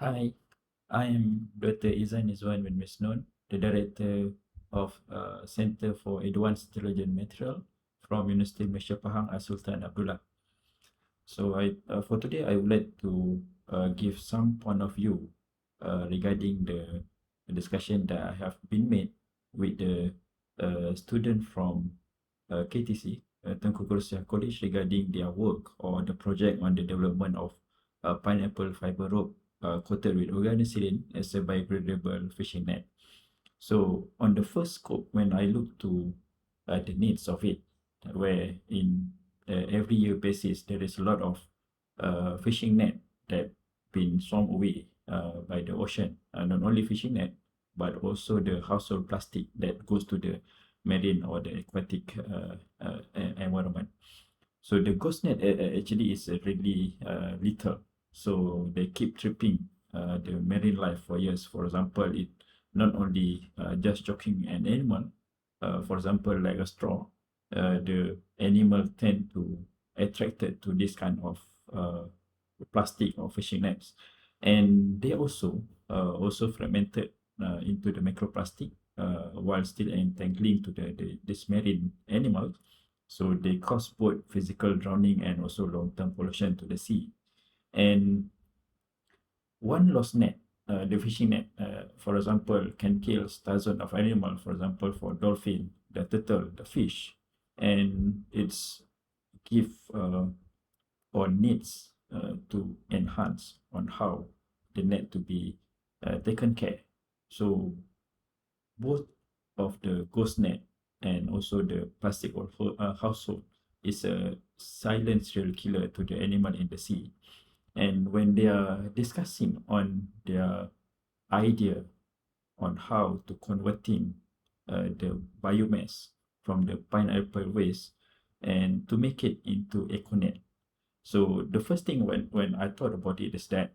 Hi, I am Dr. Izan Izwan bin Misnun, the Director of Center for Advanced Intelligent Material from University Malaysia Pahang, Sultan Abdullah. So for today, I would like to give some point of view regarding the discussion that I have been made with the student from KTC, Tengku Kursia College, regarding their work or the project on the development of pineapple fiber rope coated with organosilane as a biodegradable fishing net. So on the first scope, when I look to the needs of it, where in every year basis there is a lot of fishing net that been swum away by the ocean. Not only fishing net, but also the household plastic that goes to the marine or the aquatic environment. So the ghost net actually is really little. So they keep tripping the marine life for years. For example, it not only just choking an animal, for example, like a straw, the animal tend to attracted to this kind of uh, plastic or fishing nets, and they also fragmented into the microplastic while still entangling to this marine animals. So they cause both physical drowning and also long-term pollution to the sea. And one lost net, the fishing net, for example, can kill thousands of animals, for example, for dolphin, the turtle, the fish, and it's give or needs to enhance on how the net to be taken care. So both of the ghost net and also the plastic or household is a silent serial killer to the animal in the sea. And when they are discussing on their idea on how to converting the biomass from the pineapple waste and to make it into EcoNet. So the first thing when I thought about it is that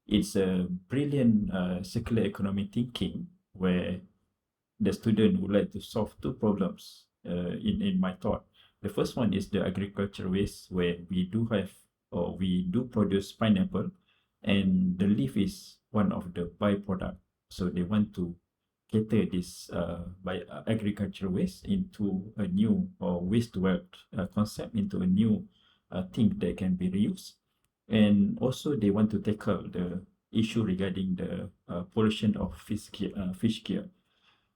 it's a brilliant circular economy thinking where the student would like to solve two problems in my thought. The first one is the agriculture waste where we do have or we do produce pineapple and the leaf is one of the byproduct. So they want to cater this by agriculture waste into a new or waste to wealth concept into a new thing that can be reused. And also they want to tackle the issue regarding the pollution of fish gear.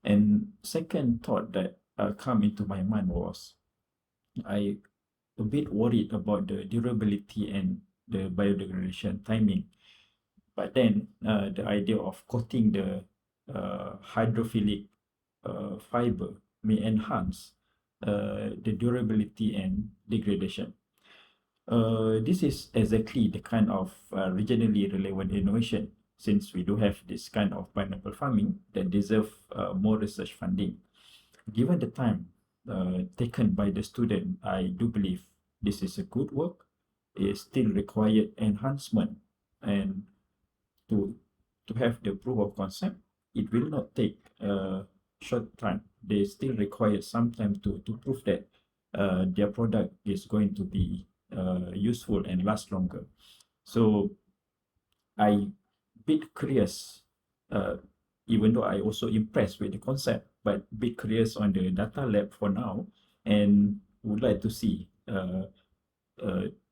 And second thought that come into my mind was I a bit worried about the durability and the biodegradation timing. But then the idea of coating the hydrophilic fiber may enhance the durability and degradation. This is exactly the kind of regionally relevant innovation since we do have this kind of pineapple farming that deserve more research funding. Given the time taken by the student, I do believe this is a good work. It still required enhancement, and to to have the proof of concept, it will not take a short time. They still require some time to prove that their product is going to be useful and last longer. So I bit curious, uh, even though I also impressed with the concept, but bit curious on the data lab for now, and would like to see uh,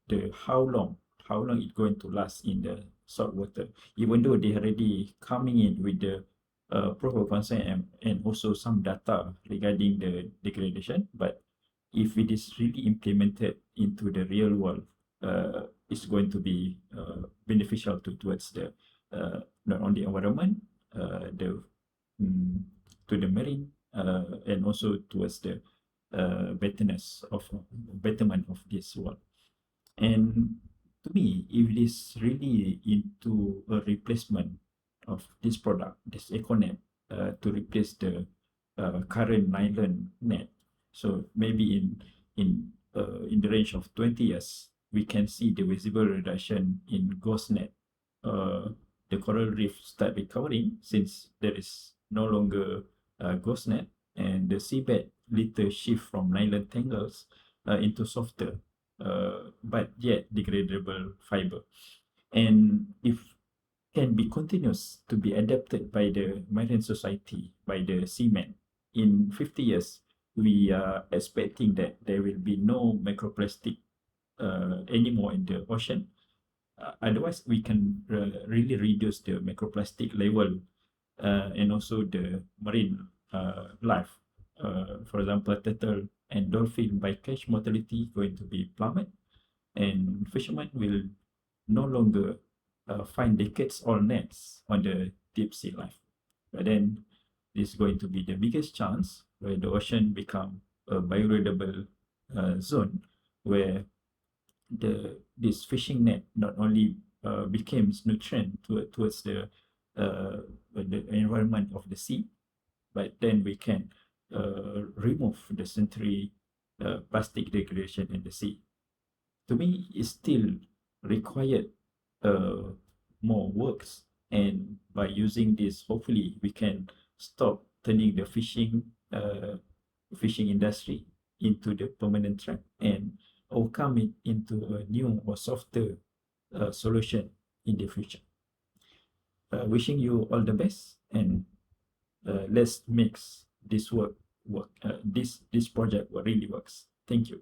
the how long it going to last in the salt water. Even though they already coming in with the proof of concept and also some data regarding the degradation, but if it is really implemented into the real world, it's going to be beneficial towards the not only environment, the mm, to the marine, and also towards the betterment of this world. And to me, if it is really into a replacement of this product, this EcoNet, to replace the current nylon net, so maybe in the range of 20 years, we can see the visible reduction in ghost net. Uh, the coral reef start recovering since there is no longer ghost net, and the seabed later shift from nylon tangles into softer but yet degradable fiber. And if can be continuous to be adapted by the marine society, by the seamen. In 50 years, we are expecting that there will be no microplastic anymore in the ocean. Otherwise, we can really reduce the microplastic level and also the marine life. For example, turtle and dolphin bycatch mortality going to be plummet, and fishermen will no longer find decades old nets on the deep sea life. But then this is going to be the biggest chance where the ocean become a biodegradable zone where this fishing net not only becomes nutrient towards the environment of the sea, but then we can remove the century plastic degradation in the sea. To me, it still required more works, and by using this, hopefully we can stop turning the fishing industry into the permanent trap and overcome it into a new or softer solution in the future. Wishing you all the best, and let's make this this project really works. Thank you.